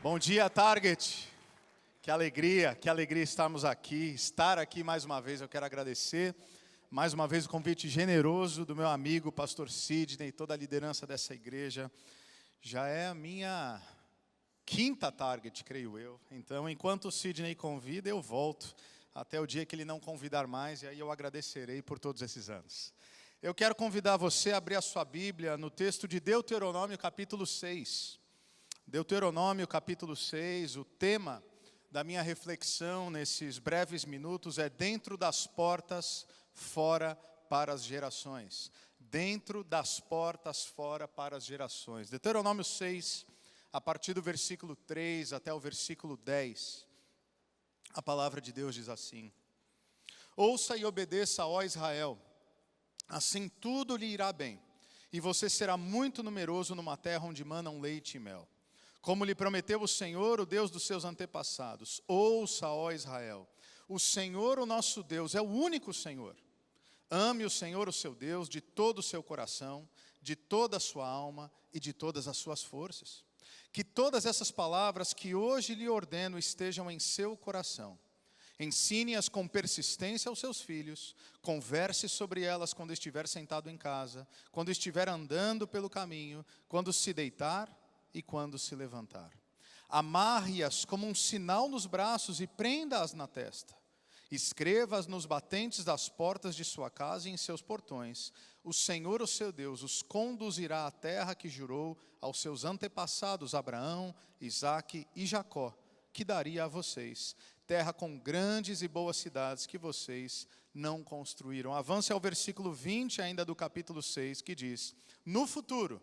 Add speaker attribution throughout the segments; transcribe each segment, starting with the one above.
Speaker 1: Bom dia, Target. Que alegria estarmos aqui, estar aqui mais uma vez. Eu quero agradecer mais uma vez o convite generoso do meu amigo, pastor Sidney, e toda a liderança dessa igreja. Já é a minha quinta Target, creio eu. Então, enquanto o Sidney convida, eu volto até o dia que ele não convidar mais, e aí eu agradecerei por todos esses anos. Eu quero convidar você a abrir a sua Bíblia no texto de Deuteronômio, capítulo 6. Deuteronômio, capítulo 6, o tema da minha reflexão nesses breves minutos é dentro das portas, fora para as gerações. Dentro das portas, fora para as gerações. Deuteronômio 6, a partir do versículo 3 até o versículo 10, a palavra de Deus diz assim: Ouça e obedeça, ó Israel, assim tudo lhe irá bem, e você será muito numeroso numa terra onde manam leite e mel. Como lhe prometeu o Senhor, o Deus dos seus antepassados. Ouça, ó Israel, o Senhor, o nosso Deus, é o único Senhor. Ame o Senhor, o seu Deus, de todo o seu coração, de toda a sua alma e de todas as suas forças. Que todas essas palavras que hoje lhe ordeno estejam em seu coração. Ensine-as com persistência aos seus filhos, converse sobre elas quando estiver sentado em casa, quando estiver andando pelo caminho, quando se deitar e quando se levantar. Amarre-as como um sinal nos braços e prenda-as na testa. Escreva-as nos batentes das portas de sua casa e em seus portões. O Senhor, o seu Deus, os conduzirá à terra que jurou aos seus antepassados Abraão, Isaque e Jacó, que daria a vocês, terra com grandes e boas cidades que vocês não construíram. Avance ao versículo 20 ainda do capítulo 6, que diz: No futuro,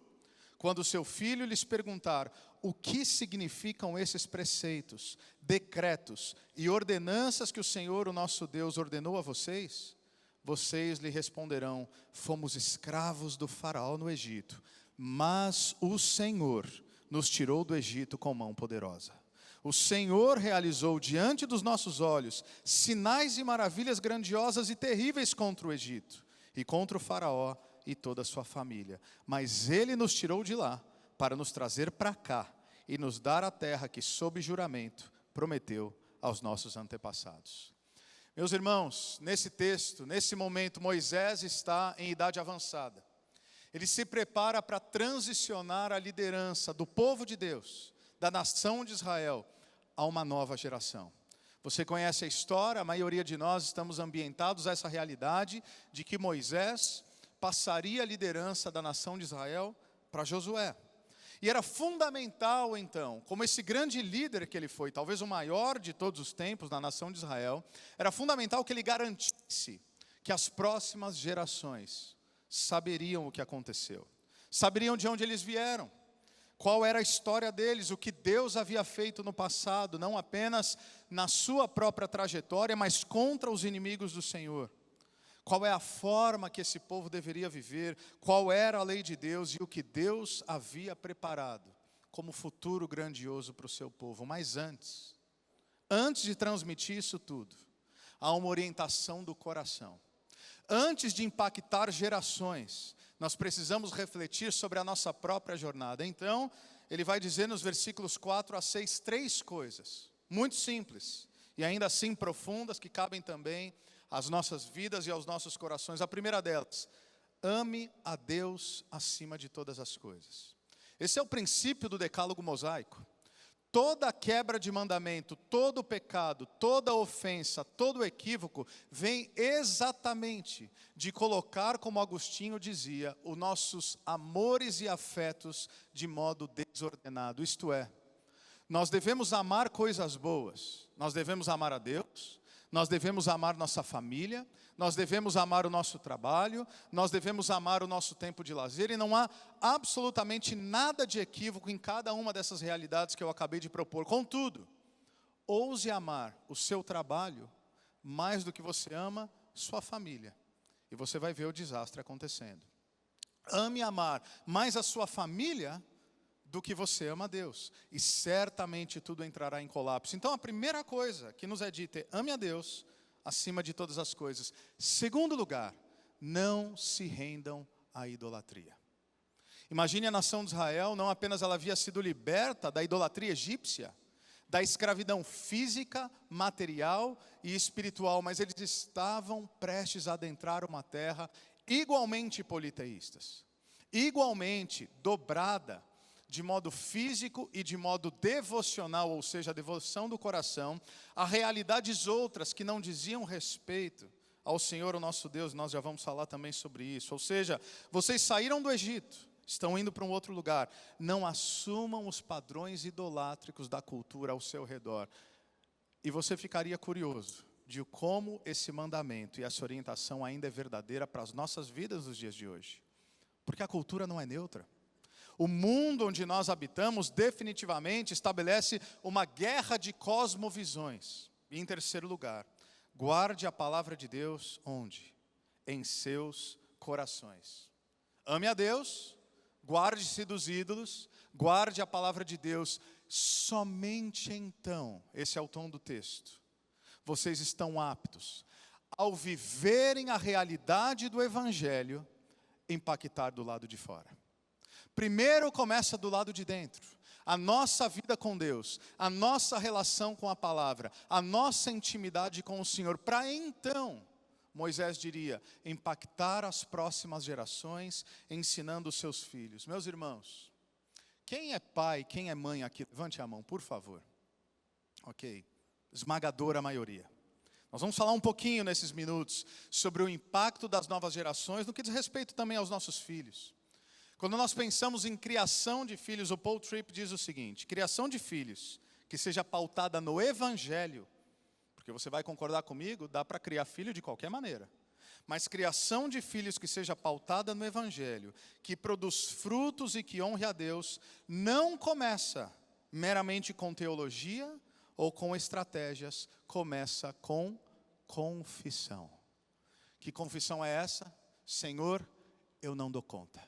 Speaker 1: quando seu filho lhes perguntar o que significam esses preceitos, decretos e ordenanças que o Senhor, o nosso Deus, ordenou a vocês, vocês lhe responderão: fomos escravos do faraó no Egito, mas o Senhor nos tirou do Egito com mão poderosa. O Senhor realizou diante dos nossos olhos sinais e maravilhas grandiosas e terríveis contra o Egito e contra o faraó e toda a sua família. Mas Ele nos tirou de lá para nos trazer para cá e nos dar a terra que, sob juramento, prometeu aos nossos antepassados. Meus irmãos, nesse texto, nesse momento, Moisés está em idade avançada. Ele se prepara para transicionar a liderança do povo de Deus, da nação de Israel, a uma nova geração. Você conhece a história, a maioria de nós estamos ambientados a essa realidade de que Moisés passaria a liderança da nação de Israel para Josué. E era fundamental então, como esse grande líder que ele foi, talvez o maior de todos os tempos na nação de Israel, era fundamental que ele garantisse que as próximas gerações saberiam o que aconteceu, saberiam de onde eles vieram, qual era a história deles, o que Deus havia feito no passado, não apenas na sua própria trajetória, mas contra os inimigos do Senhor. Qual é a forma que esse povo deveria viver, qual era a lei de Deus e o que Deus havia preparado como futuro grandioso para o seu povo. Mas antes de transmitir isso tudo, há uma orientação do coração. Antes de impactar gerações, nós precisamos refletir sobre a nossa própria jornada. Então, ele vai dizer nos versículos 4 a 6, 3 coisas, muito simples e ainda assim profundas, que cabem também às nossas vidas e aos nossos corações. A primeira delas: ame a Deus acima de todas as coisas. Esse é o princípio do decálogo mosaico. Toda quebra de mandamento, todo pecado, toda ofensa, todo equívoco vem exatamente de colocar, como Agostinho dizia, os nossos amores e afetos de modo desordenado. Isto é, nós devemos amar coisas boas, nós devemos amar a Deus, nós devemos amar nossa família, nós devemos amar o nosso trabalho, nós devemos amar o nosso tempo de lazer, e não há absolutamente nada de equívoco em cada uma dessas realidades que eu acabei de propor. Contudo, ouse amar o seu trabalho mais do que você ama sua família, e você vai ver o desastre acontecendo. Ame amar mais a sua família do que você ama a Deus, e certamente tudo entrará em colapso. Então a primeira coisa que nos é dita é: ame a Deus acima de todas as coisas. Segundo lugar, não se rendam à idolatria. Imagine a nação de Israel, não apenas ela havia sido liberta da idolatria egípcia, da escravidão física, material e espiritual, mas eles estavam prestes a adentrar uma terra igualmente politeístas, igualmente dobrada de modo físico e de modo devocional, ou seja, a devoção do coração, a realidades outras que não diziam respeito ao Senhor, o nosso Deus. Nós já vamos falar também sobre isso. Ou seja, vocês saíram do Egito, estão indo para um outro lugar. Não assumam os padrões idolátricos da cultura ao seu redor. E você ficaria curioso de como esse mandamento e essa orientação ainda é verdadeira para as nossas vidas nos dias de hoje. Porque a cultura não é neutra. O mundo onde nós habitamos definitivamente estabelece uma guerra de cosmovisões. E em terceiro lugar, guarde a palavra de Deus onde? Em seus corações. Ame a Deus, guarde-se dos ídolos, guarde a palavra de Deus. Somente então, esse é o tom do texto, vocês estão aptos, ao viverem a realidade do Evangelho, impactar do lado de fora. Primeiro começa do lado de dentro, a nossa vida com Deus, a nossa relação com a palavra, a nossa intimidade com o Senhor, para então, Moisés diria, impactar as próximas gerações, ensinando os seus filhos. Meus irmãos, quem é pai, quem é mãe aqui? Levante a mão, por favor. Ok, esmagadora maioria. Nós vamos falar um pouquinho nesses minutos sobre o impacto das novas gerações, no que diz respeito também aos nossos filhos. Quando nós pensamos em criação de filhos, o Paul Tripp diz o seguinte: criação de filhos que seja pautada no Evangelho, porque você vai concordar comigo, dá para criar filho de qualquer maneira. Mas criação de filhos que seja pautada no Evangelho, que produz frutos e que honre a Deus, não começa meramente com teologia ou com estratégias, começa com confissão. Que confissão é essa? Senhor, eu não dou conta.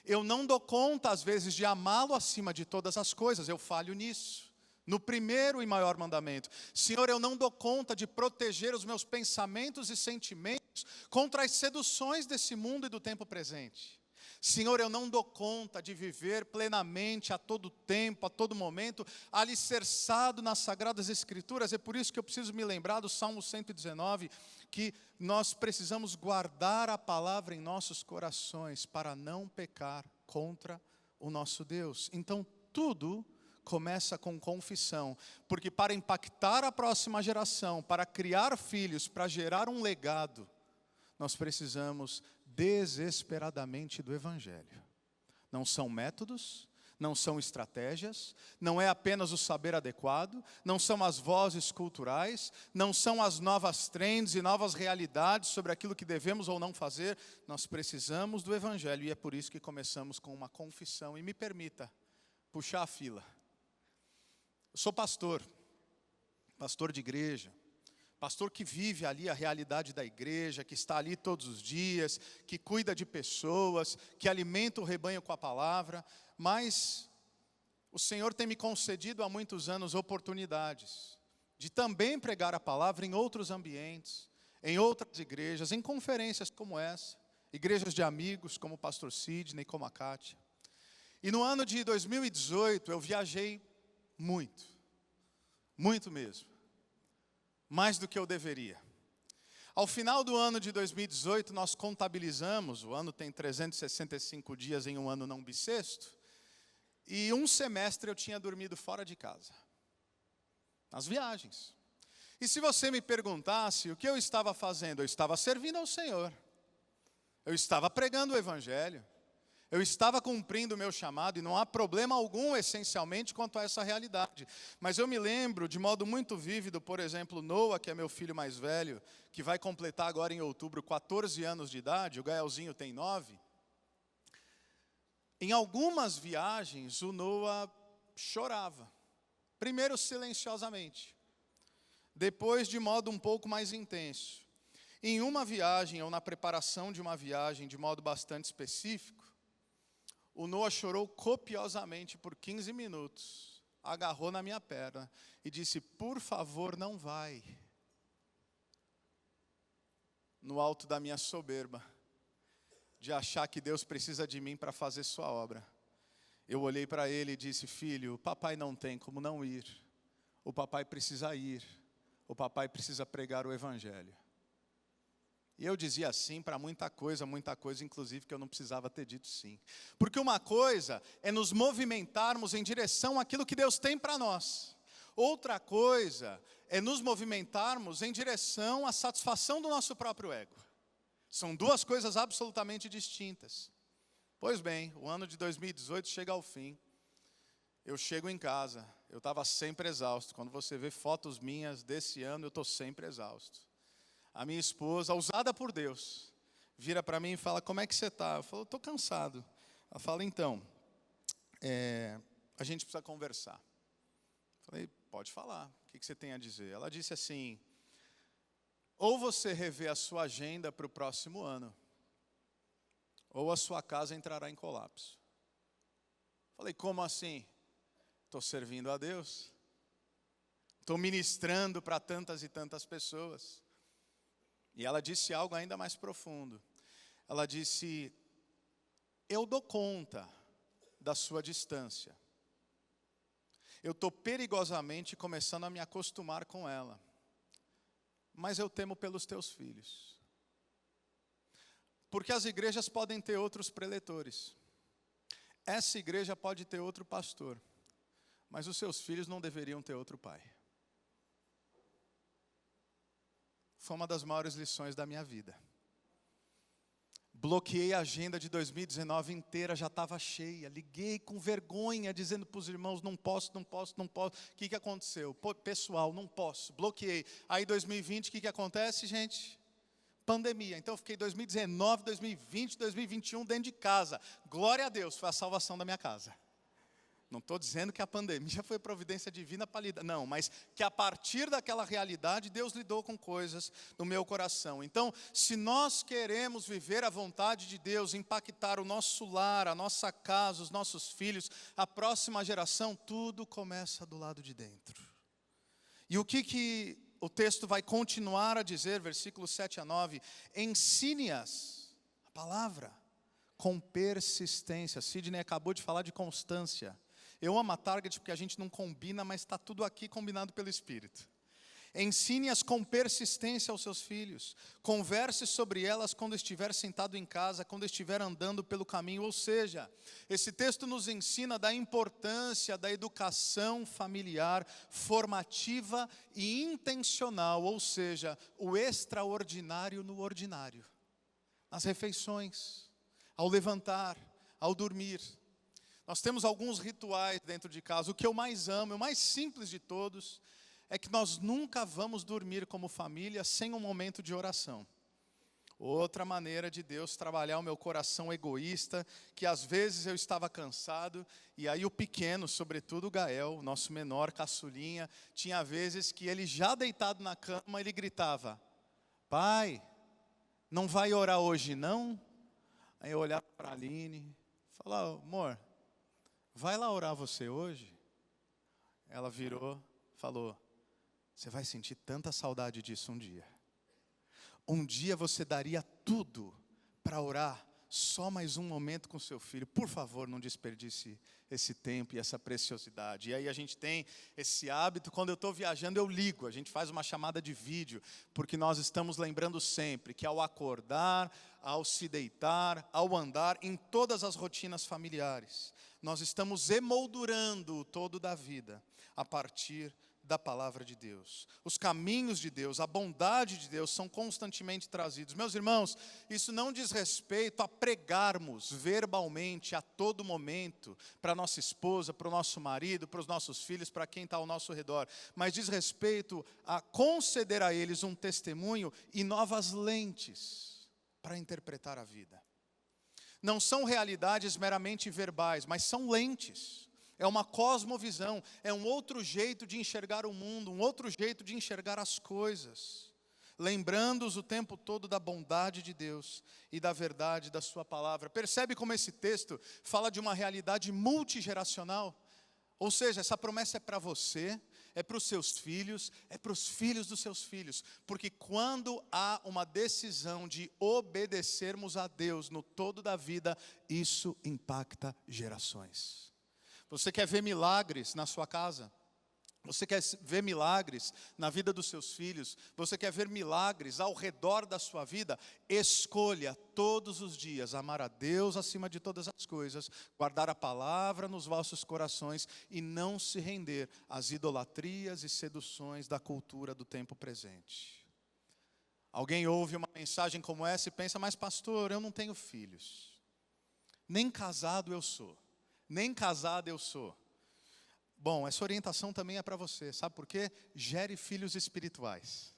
Speaker 1: Eu não dou conta, às vezes, de amá-lo acima de todas as coisas, eu falho nisso. No primeiro e maior mandamento, Senhor, eu não dou conta de proteger os meus pensamentos e sentimentos contra as seduções desse mundo e do tempo presente. Senhor, eu não dou conta de viver plenamente a todo tempo, a todo momento, alicerçado nas Sagradas Escrituras. É por isso que eu preciso me lembrar do Salmo 119, que nós precisamos guardar a palavra em nossos corações para não pecar contra o nosso Deus. Então, tudo começa com confissão, porque para impactar a próxima geração, para criar filhos, para gerar um legado, nós precisamos desesperadamente do Evangelho. Não são métodos, não são estratégias, não é apenas o saber adequado, não são as vozes culturais, não são as novas trends e novas realidades sobre aquilo que devemos ou não fazer. Nós precisamos do Evangelho e é por isso que começamos com uma confissão. E me permita puxar a fila. Eu sou pastor de igreja, pastor que vive ali a realidade da igreja, que está ali todos os dias, que cuida de pessoas, que alimenta o rebanho com a palavra, mas o Senhor tem me concedido há muitos anos oportunidades de também pregar a palavra em outros ambientes, em outras igrejas, em conferências como essa, igrejas de amigos como o pastor Sidney, como a Kátia. E no ano de 2018 eu viajei muito mesmo, mais do que eu deveria. Ao final do ano de 2018, nós contabilizamos, o ano tem 365 dias em um ano não bissexto, e um semestre eu tinha dormido fora de casa, nas viagens. E se você me perguntasse o que eu estava fazendo, eu estava servindo ao Senhor, eu estava pregando o Evangelho, eu estava cumprindo o meu chamado e não há problema algum essencialmente quanto a essa realidade. Mas eu me lembro de modo muito vívido, por exemplo, Noah, que é meu filho mais velho, que vai completar agora em outubro 14 anos de idade, o Gaelzinho tem 9. Em algumas viagens o Noah chorava, primeiro silenciosamente, depois de modo um pouco mais intenso. Em uma viagem ou na preparação de uma viagem de modo bastante específico, o Noah chorou copiosamente por 15 minutos, agarrou na minha perna e disse, por favor, não vai. No alto da minha soberba, de achar que Deus precisa de mim para fazer sua obra. Eu olhei para ele e disse: filho, o papai não tem como não ir. O papai precisa ir. O papai precisa pregar o evangelho. E eu dizia assim para muita coisa, inclusive que eu não precisava ter dito sim. Porque uma coisa é nos movimentarmos em direção àquilo que Deus tem para nós. Outra coisa é nos movimentarmos em direção à satisfação do nosso próprio ego. São duas coisas absolutamente distintas. Pois bem, o ano de 2018 chega ao fim. Eu chego em casa, eu estava sempre exausto. Quando você vê fotos minhas desse ano, eu estou sempre exausto. A minha esposa, usada por Deus, vira para mim e fala: como é que você está? Eu falo: estou cansado. Ela fala: então, a gente precisa conversar. Eu falei: pode falar, o que você tem a dizer? Ela disse assim: ou você revê a sua agenda para o próximo ano, ou a sua casa entrará em colapso. Falei: como assim? Estou servindo a Deus, estou ministrando para tantas e tantas pessoas. E ela disse algo ainda mais profundo. Ela disse: eu dou conta da sua distância. Eu estou perigosamente começando a me acostumar com ela. Mas eu temo pelos teus filhos. Porque as igrejas podem ter outros preletores. Essa igreja pode ter outro pastor. Mas os seus filhos não deveriam ter outro pai. Foi uma das maiores lições da minha vida. Bloqueei a agenda de 2019 inteira, já estava cheia. Liguei com vergonha, dizendo para os irmãos: não posso. O que aconteceu? Pessoal, não posso. Bloqueei. Aí 2020, o que acontece, gente? Pandemia. Então eu fiquei 2019, 2020, 2021 dentro de casa. Glória a Deus, foi a salvação da minha casa. Não estou dizendo que a pandemia foi providência divina para lidar. Não, mas que a partir daquela realidade, Deus lidou com coisas no meu coração. Então, se nós queremos viver a vontade de Deus, impactar o nosso lar, a nossa casa, os nossos filhos, a próxima geração, tudo começa do lado de dentro. E o que o texto vai continuar a dizer, versículos 7 a 9, ensine-as, a palavra, com persistência. Sidney acabou de falar de constância. Eu amo a Target porque a gente não combina, mas está tudo aqui combinado pelo Espírito. Ensine-as com persistência aos seus filhos. Converse sobre elas quando estiver sentado em casa, quando estiver andando pelo caminho. Ou seja, esse texto nos ensina da importância da educação familiar, formativa e intencional. Ou seja, o extraordinário no ordinário. Nas refeições, ao levantar, ao dormir. Nós temos alguns rituais dentro de casa. O que eu mais amo, o mais simples de todos, é que nós nunca vamos dormir como família sem um momento de oração. Outra maneira de Deus trabalhar o meu coração egoísta, que às vezes eu estava cansado, e aí o pequeno, sobretudo o Gael, nosso menor, caçulinha, tinha vezes que ele já deitado na cama, ele gritava: pai, não vai orar hoje não? Aí eu olhava para a Aline, falava: amor, vai lá orar você hoje? Ela virou, falou: você vai sentir tanta saudade disso um dia. Um dia você daria tudo para orar só mais um momento com seu filho. Por favor, não desperdice esse tempo e essa preciosidade. E aí a gente tem esse hábito, quando eu estou viajando eu ligo, a gente faz uma chamada de vídeo, porque nós estamos lembrando sempre que ao acordar, ao se deitar, ao andar, em todas as rotinas familiares, nós estamos emoldurando o todo da vida a partir da palavra de Deus. Os caminhos de Deus, a bondade de Deus são constantemente trazidos. Meus irmãos, isso não diz respeito a pregarmos verbalmente a todo momento para nossa esposa, para o nosso marido, para os nossos filhos, para quem está ao nosso redor, mas diz respeito a conceder a eles um testemunho e novas lentes para interpretar a vida. Não são realidades meramente verbais, mas são lentes. É uma cosmovisão, é um outro jeito de enxergar o mundo, um outro jeito de enxergar as coisas. Lembrando-os o tempo todo da bondade de Deus e da verdade da sua palavra. Percebe como esse texto fala de uma realidade multigeracional? Ou seja, essa promessa é para você, é para os seus filhos, é para os filhos dos seus filhos. Porque quando há uma decisão de obedecermos a Deus no todo da vida, isso impacta gerações. Você quer ver milagres na sua casa? Você quer ver milagres na vida dos seus filhos? Você quer ver milagres ao redor da sua vida? Escolha todos os dias amar a Deus acima de todas as coisas, guardar a palavra nos vossos corações e não se render às idolatrias e seduções da cultura do tempo presente. Alguém ouve uma mensagem como essa e pensa, mas pastor, eu não tenho filhos. Nem casado eu sou. Nem casada eu sou. Bom, essa orientação também é para você, sabe por quê? Gere filhos espirituais.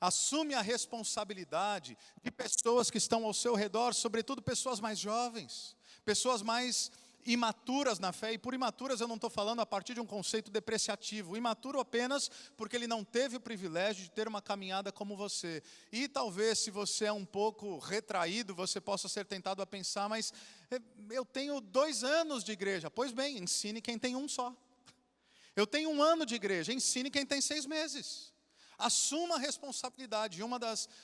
Speaker 1: Assume a responsabilidade de pessoas que estão ao seu redor, sobretudo pessoas mais jovens, pessoas mais imaturas na fé. E por imaturas eu não estou falando a partir de um conceito depreciativo. Imaturo apenas porque ele não teve o privilégio de ter uma caminhada como você. E talvez se você é um pouco retraído, você possa ser tentado a pensar, mas eu tenho 2 anos de igreja. Pois bem, ensine quem tem um só. Eu tenho 1 ano de igreja, ensine quem tem 6 meses. Assuma a responsabilidade. E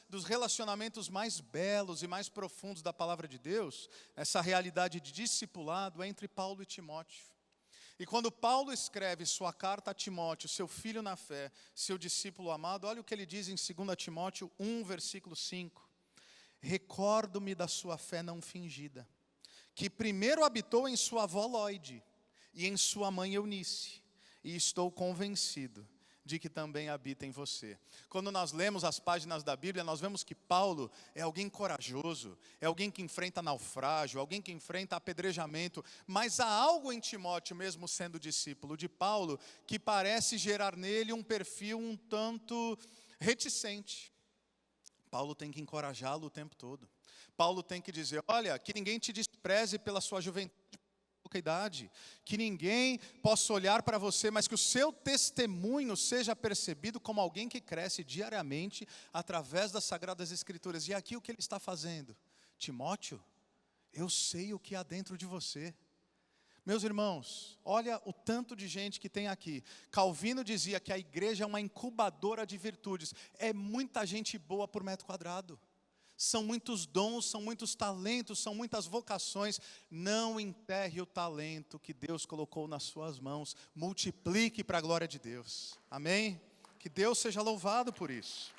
Speaker 1: dos relacionamentos mais belos e mais profundos da palavra de Deus, essa realidade de discipulado é entre Paulo e Timóteo. E quando Paulo escreve sua carta a Timóteo, seu filho na fé, seu discípulo amado, olha o que ele diz em 2 Timóteo 1, versículo 5. Recordo-me da sua fé não fingida, que primeiro habitou em sua avó Lóide e em sua mãe Eunice. E estou convencido de que também habita em você. Quando nós lemos as páginas da Bíblia, nós vemos que Paulo é alguém corajoso, é alguém que enfrenta naufrágio, alguém que enfrenta apedrejamento, mas há algo em Timóteo, mesmo sendo discípulo de Paulo, que parece gerar nele um perfil um tanto reticente. Paulo tem que encorajá-lo o tempo todo. Paulo tem que dizer, olha, que ninguém te despreze pela sua juventude, idade, que ninguém possa olhar para você, mas que o seu testemunho seja percebido como alguém que cresce diariamente através das Sagradas Escrituras. E aqui o que ele está fazendo? Timóteo, eu sei o que há dentro de você. Meus irmãos, olha o tanto de gente que tem aqui. Calvino dizia que a igreja é uma incubadora de virtudes. É muita gente boa por metro quadrado. São muitos dons, são muitos talentos, são muitas vocações. Não enterre o talento que Deus colocou nas suas mãos. Multiplique para a glória de Deus. Amém? Que Deus seja louvado por isso.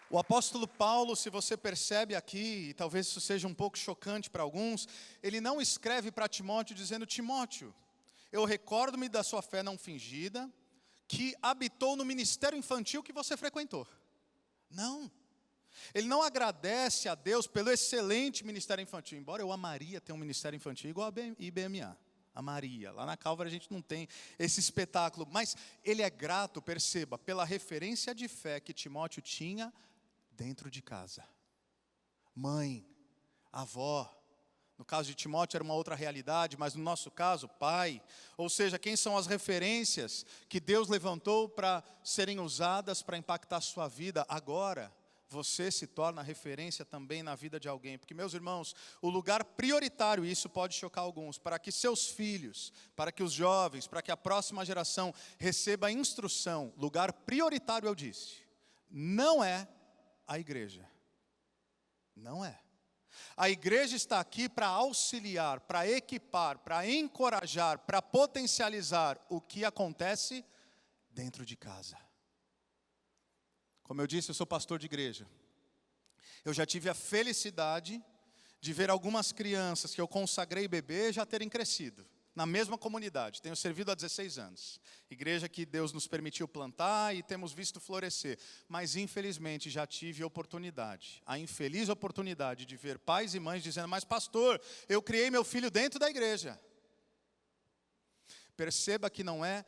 Speaker 1: O apóstolo Paulo, se você percebe aqui, e talvez isso seja um pouco chocante para alguns, ele não escreve para Timóteo dizendo, Timóteo, eu recordo-me da sua fé não fingida, que habitou no ministério infantil que você frequentou. Não, ele não agradece a Deus pelo excelente ministério infantil, embora eu amaria ter um ministério infantil igual a IBMA, amaria, lá na Calvary a gente não tem esse espetáculo, mas ele é grato, perceba, pela referência de fé que Timóteo tinha dentro de casa, mãe, avó. No caso de Timóteo era uma outra realidade, mas no nosso caso, pai. Ou seja, quem são as referências que Deus levantou para serem usadas para impactar a sua vida? Agora, você se torna referência também na vida de alguém. Porque, meus irmãos, o lugar prioritário, e isso pode chocar alguns, para que seus filhos, para que os jovens, para que a próxima geração receba instrução, lugar prioritário, eu disse, não é a igreja. Não é. A igreja está aqui para auxiliar, para equipar, para encorajar, para potencializar o que acontece dentro de casa. Como eu disse, eu sou pastor de igreja. Eu já tive a felicidade de ver algumas crianças que eu consagrei bebê já terem crescido na mesma comunidade. Tenho servido há 16 anos. Igreja que Deus nos permitiu plantar e temos visto florescer. Mas infelizmente já tive a infeliz oportunidade de ver pais e mães dizendo, mas pastor, eu criei meu filho dentro da igreja. Perceba que não é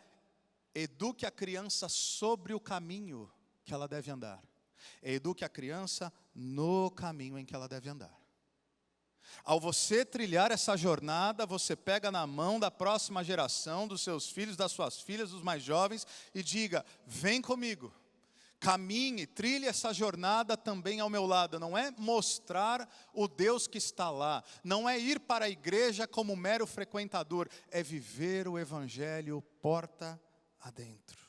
Speaker 1: eduque a criança sobre o caminho que ela deve andar. Eduque a criança no caminho em que ela deve andar. Ao você trilhar essa jornada, você pega na mão da próxima geração, dos seus filhos, das suas filhas, dos mais jovens, e diga, vem comigo, Caminhe, trilhe essa jornada também ao meu lado. Não é mostrar o Deus que está lá. Não é ir para a igreja como mero frequentador. É viver o evangelho porta adentro.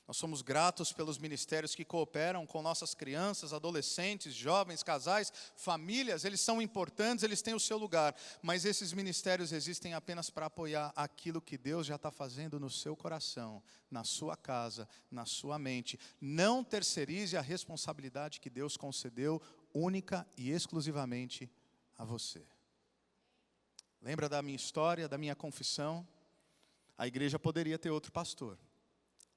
Speaker 1: Nós somos gratos pelos ministérios que cooperam com nossas crianças, adolescentes, jovens, casais, famílias. Eles são importantes, eles têm o seu lugar. Mas esses ministérios existem apenas para apoiar aquilo que Deus já está fazendo no seu coração, na sua casa, na sua mente. Não terceirize a responsabilidade que Deus concedeu única e exclusivamente a você. Lembra da minha história, da minha confissão? A igreja poderia ter outro pastor.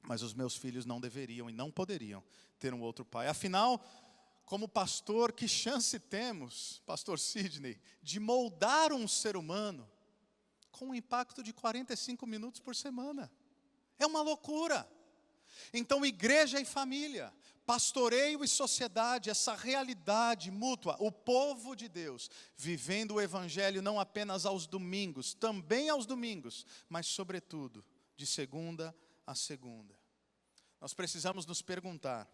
Speaker 1: Mas os meus filhos não deveriam e não poderiam ter um outro pai. Afinal, como pastor, que chance temos, pastor Sidney, de moldar um ser humano com um impacto de 45 minutos por semana? É uma loucura. Então, igreja e família, pastoreio e sociedade, essa realidade mútua, o povo de Deus, vivendo o evangelho não apenas aos domingos, também aos domingos, mas sobretudo, de segunda a segunda. Nós precisamos nos perguntar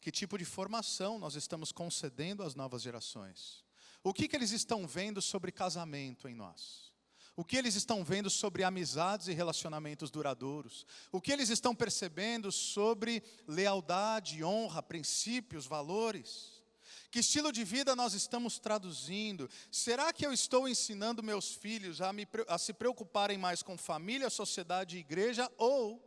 Speaker 1: que tipo de formação nós estamos concedendo às novas gerações. O que eles estão vendo sobre casamento em nós? O que eles estão vendo sobre amizades e relacionamentos duradouros? O que eles estão percebendo sobre lealdade, honra, princípios, valores? Que estilo de vida nós estamos traduzindo? Será que eu estou ensinando meus filhos a se preocuparem mais com família, sociedade e igreja, ou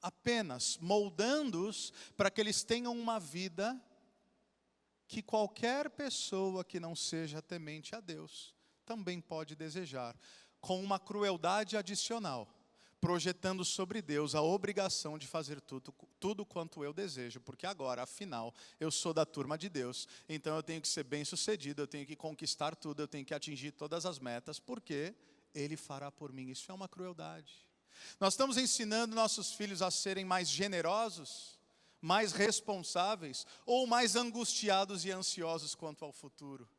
Speaker 1: apenas moldando-os para que eles tenham uma vida que qualquer pessoa que não seja temente a Deus também pode desejar, com uma crueldade adicional, projetando sobre Deus a obrigação de fazer tudo quanto eu desejo, porque agora, afinal, eu sou da turma de Deus, então eu tenho que ser bem-sucedido, eu tenho que conquistar tudo, eu tenho que atingir todas as metas, porque Ele fará por mim. Isso é uma crueldade. Nós estamos ensinando nossos filhos a serem mais generosos, mais responsáveis, ou mais angustiados e ansiosos quanto ao futuro,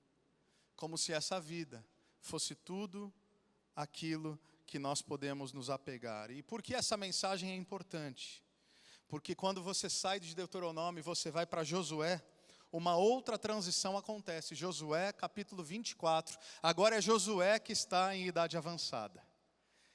Speaker 1: como se essa vida fosse tudo aquilo que nós podemos nos apegar. E por que essa mensagem é importante? Porque quando você sai de Deuteronômio e você vai para Josué, uma outra transição acontece. Josué capítulo 24, agora é Josué que está em idade avançada.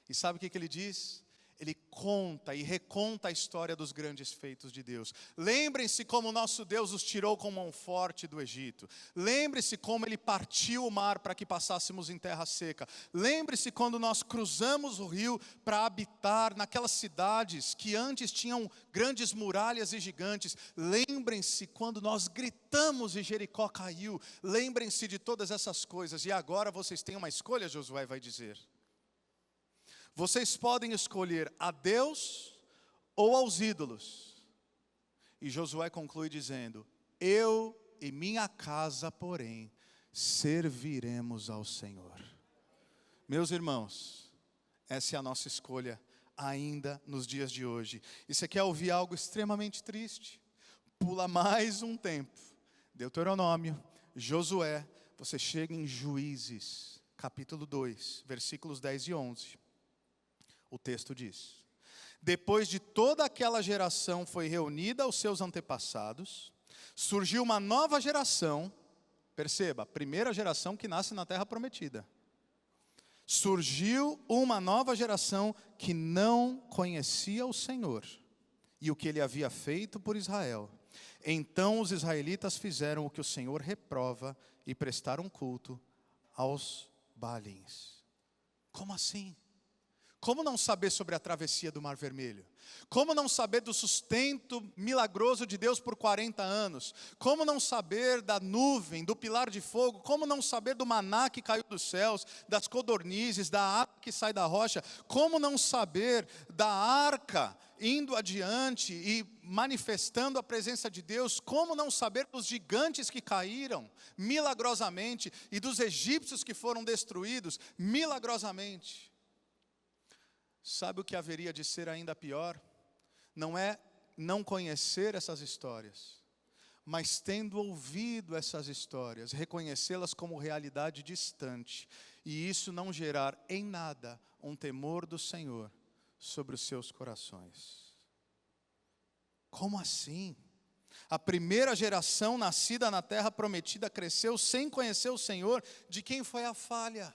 Speaker 1: E sabe o que ele diz? Ele conta e reconta a história dos grandes feitos de Deus. Lembrem-se como o nosso Deus os tirou com mão forte do Egito. Lembre-se como Ele partiu o mar para que passássemos em terra seca. Lembre-se quando nós cruzamos o rio para habitar naquelas cidades que antes tinham grandes muralhas e gigantes. Lembrem-se quando nós gritamos e Jericó caiu. Lembrem-se de todas essas coisas. E agora vocês têm uma escolha, Josué vai dizer. Vocês podem escolher a Deus ou aos ídolos. E Josué conclui dizendo: eu e minha casa, porém, serviremos ao Senhor. Meus irmãos, essa é a nossa escolha ainda nos dias de hoje. E você quer ouvir algo extremamente triste? Pula mais um tempo. Deuteronômio, Josué, você chega em Juízes, capítulo 2, versículos 10 e 11. O texto diz: depois de toda aquela geração foi reunida aos seus antepassados, surgiu uma nova geração. Perceba, a primeira geração que nasce na terra prometida. Surgiu uma nova geração que não conhecia o Senhor e o que Ele havia feito por Israel. Então os israelitas fizeram o que o Senhor reprova e prestaram culto aos Baalins. Como assim? Como não saber sobre a travessia do Mar Vermelho? Como não saber do sustento milagroso de Deus por 40 anos? Como não saber da nuvem, do pilar de fogo? Como não saber do maná que caiu dos céus, das codornizes, da água que sai da rocha? Como não saber da arca indo adiante e manifestando a presença de Deus? Como não saber dos gigantes que caíram milagrosamente e dos egípcios que foram destruídos milagrosamente? Sabe o que haveria de ser ainda pior? Não é não conhecer essas histórias, mas tendo ouvido essas histórias, reconhecê-las como realidade distante, e isso não gerar em nada um temor do Senhor sobre os seus corações. Como assim? A primeira geração nascida na terra prometida cresceu sem conhecer o Senhor. De quem foi a falha?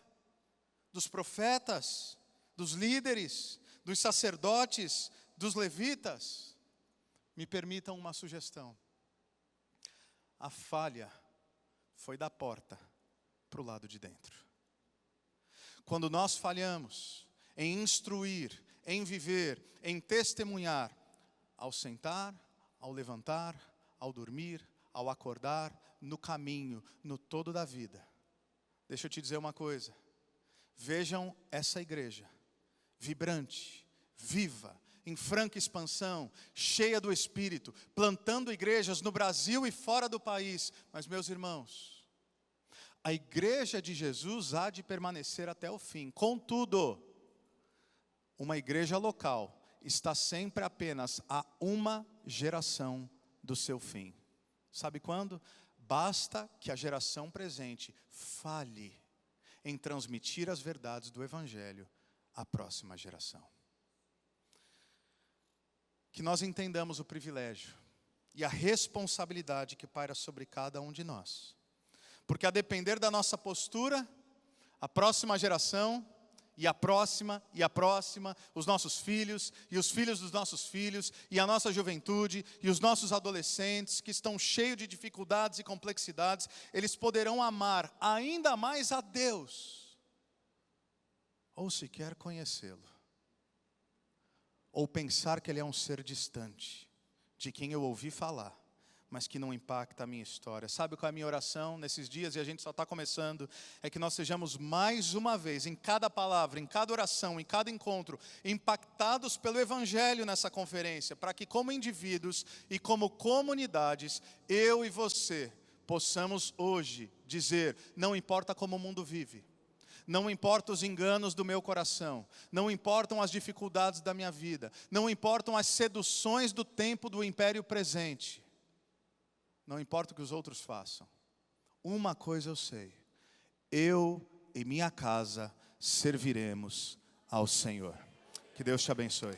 Speaker 1: Dos profetas, dos líderes, dos sacerdotes, dos levitas? Me permitam uma sugestão. A falha foi da porta para o lado de dentro. Quando nós falhamos em instruir, em viver, em testemunhar, ao sentar, ao levantar, ao dormir, ao acordar, no caminho, no todo da vida. Deixa eu te dizer uma coisa. Vejam essa igreja, vibrante, viva, em franca expansão, cheia do Espírito, plantando igrejas no Brasil e fora do país. Mas, meus irmãos, a igreja de Jesus há de permanecer até o fim. Contudo, uma igreja local está sempre apenas a uma geração do seu fim. Sabe quando? Basta que a geração presente falhe em transmitir as verdades do Evangelho à próxima geração. Que nós entendamos o privilégio e a responsabilidade que paira sobre cada um de nós. Porque a depender da nossa postura, a próxima geração, e a próxima, os nossos filhos, e os filhos dos nossos filhos, e a nossa juventude, e os nossos adolescentes, que estão cheios de dificuldades e complexidades, eles poderão amar ainda mais a Deus, ou sequer conhecê-lo, ou pensar que Ele é um ser distante, de quem eu ouvi falar, mas que não impacta a minha história. Sabe qual é a minha oração nesses dias, e a gente só está começando, é que nós sejamos mais uma vez, em cada palavra, em cada oração, em cada encontro, impactados pelo Evangelho nessa conferência, para que como indivíduos e como comunidades, eu e você, possamos hoje dizer, não importa como o mundo vive, não importam os enganos do meu coração, não importam as dificuldades da minha vida, não importam as seduções do tempo do império presente, não importa o que os outros façam. Uma coisa eu sei. Eu e minha casa serviremos ao Senhor. Que Deus te abençoe.